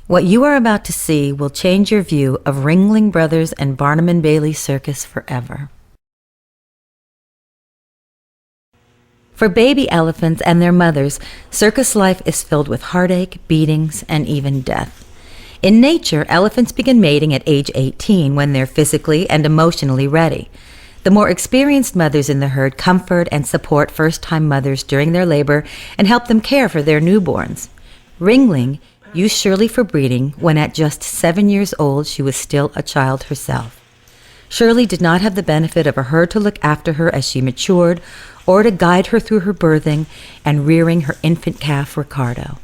What you are about to see will change your view of Ringling Brothers and Barnum and Bailey Circus forever. For baby elephants and their mothers, circus life is filled with heartache, beatings, and even death. In nature, elephants begin mating at age 18 when they're physically and emotionally ready. The more experienced mothers in the herd comfort and support first-time mothers during their labor and help them care for their newborns. Ringling used Shirley for breeding when at just 7 years old she was still a child herself. Shirley did not have the benefit of a herd to look after her as she matured or to guide her through her birthing and rearing her infant calf, Ricardo.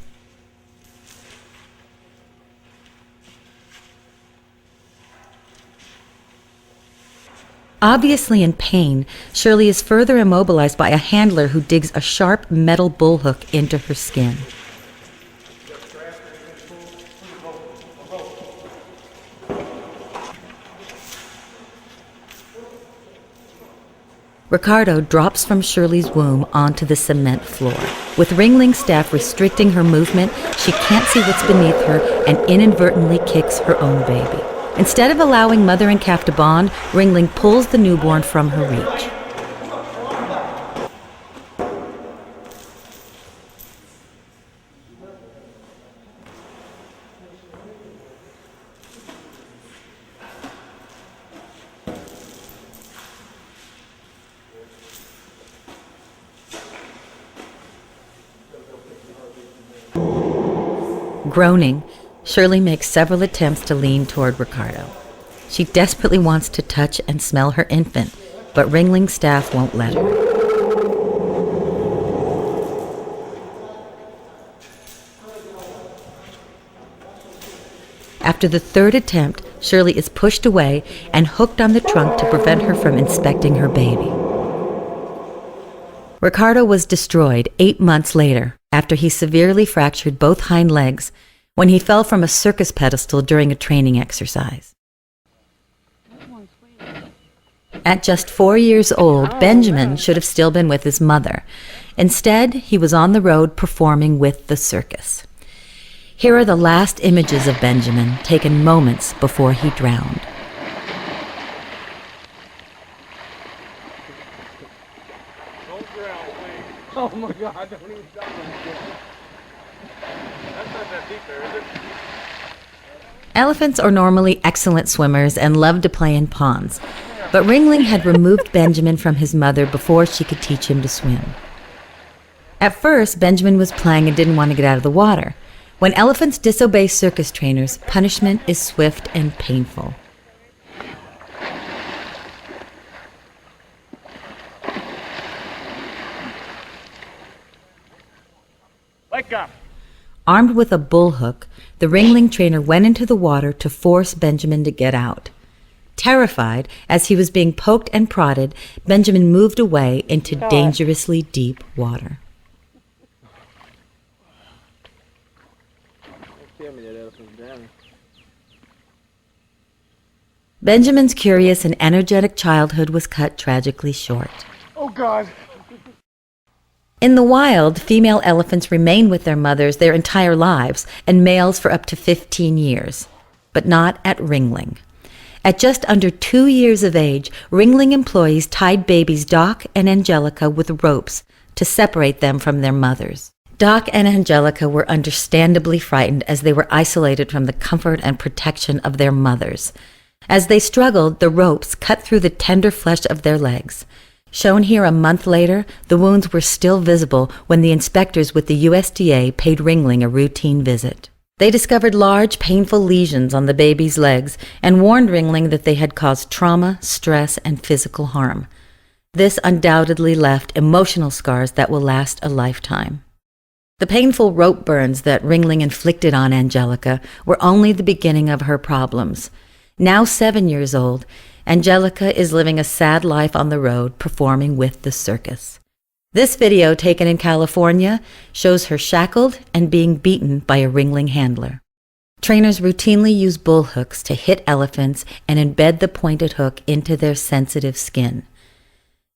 Obviously in pain, Shirley is further immobilized by a handler who digs a sharp metal bullhook into her skin. Ricardo drops from Shirley's womb onto the cement floor. With Ringling's staff restricting her movement, she can't see what's beneath her and inadvertently kicks her own baby. Instead of allowing mother and calf to bond, Ringling pulls the newborn from her reach. Groaning, Shirley makes several attempts to lean toward Ricardo. She desperately wants to touch and smell her infant, but Ringling's staff won't let her. After the third attempt, Shirley is pushed away and hooked on the trunk to prevent her from inspecting her baby. Ricardo was destroyed 8 months later after he severely fractured both hind legs when he fell from a circus pedestal during a training exercise. At just 4 years old, Benjamin should have still been with his mother. Instead, he was on the road performing with the circus. Here are the last images of Benjamin, taken moments before he drowned. Oh my God, don't even stop that. That's not that deep there, is it? Elephants are normally excellent swimmers and love to play in ponds, but Ringling had removed Benjamin from his mother before she could teach him to swim. At first, Benjamin was playing and didn't want to get out of the water. When elephants disobey circus trainers, punishment is swift and painful. Let go. Armed with a bullhook, the Ringling trainer went into the water to force Benjamin to get out. Terrified, as he was being poked and prodded, Benjamin moved away into dangerously deep water. Benjamin's curious and energetic childhood was cut tragically short. Oh God. In the wild, female elephants remain with their mothers their entire lives, and males for up to 15 years. But not at Ringling. At just under 2 years of age, Ringling employees tied babies Doc and Angelica with ropes to separate them from their mothers. Doc and Angelica were understandably frightened as they were isolated from the comfort and protection of their mothers. As they struggled, the ropes cut through the tender flesh of their legs. Shown here a month later, the wounds were still visible when the inspectors with the USDA paid Ringling a routine visit. They discovered large, painful lesions on the baby's legs and warned Ringling that they had caused trauma, stress, and physical harm. This undoubtedly left emotional scars that will last a lifetime. The painful rope burns that Ringling inflicted on Angelica were only the beginning of her problems. Now 7 years old, Angelica is living a sad life on the road, performing with the circus. This video, taken in California, shows her shackled and being beaten by a Ringling handler. Trainers routinely use bull hooks to hit elephants and embed the pointed hook into their sensitive skin.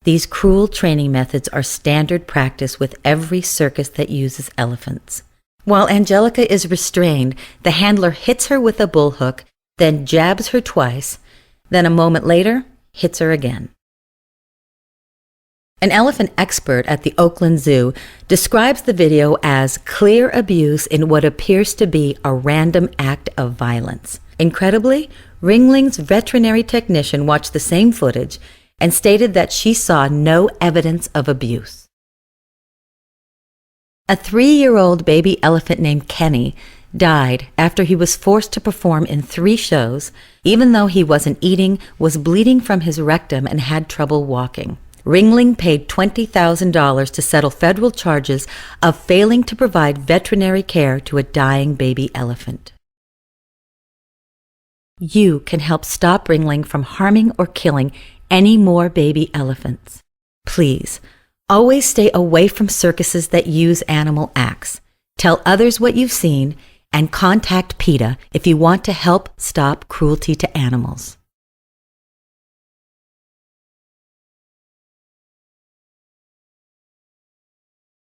These cruel training methods are standard practice with every circus that uses elephants. While Angelica is restrained, the handler hits her with a bullhook, then jabs her twice, then a moment later, hits her again. An elephant expert at the Oakland Zoo describes the video as clear abuse in what appears to be a random act of violence. Incredibly, Ringling's veterinary technician watched the same footage and stated that she saw no evidence of abuse. A 3-year-old baby elephant named Kenny died after he was forced to perform in 3 shows, even though he wasn't eating, was bleeding from his rectum, and had trouble walking. Ringling paid $20,000 to settle federal charges of failing to provide veterinary care to a dying baby elephant. You can help stop Ringling from harming or killing any more baby elephants. Please, always stay away from circuses that use animal acts. Tell others what you've seen and contact PETA if you want to help stop cruelty to animals.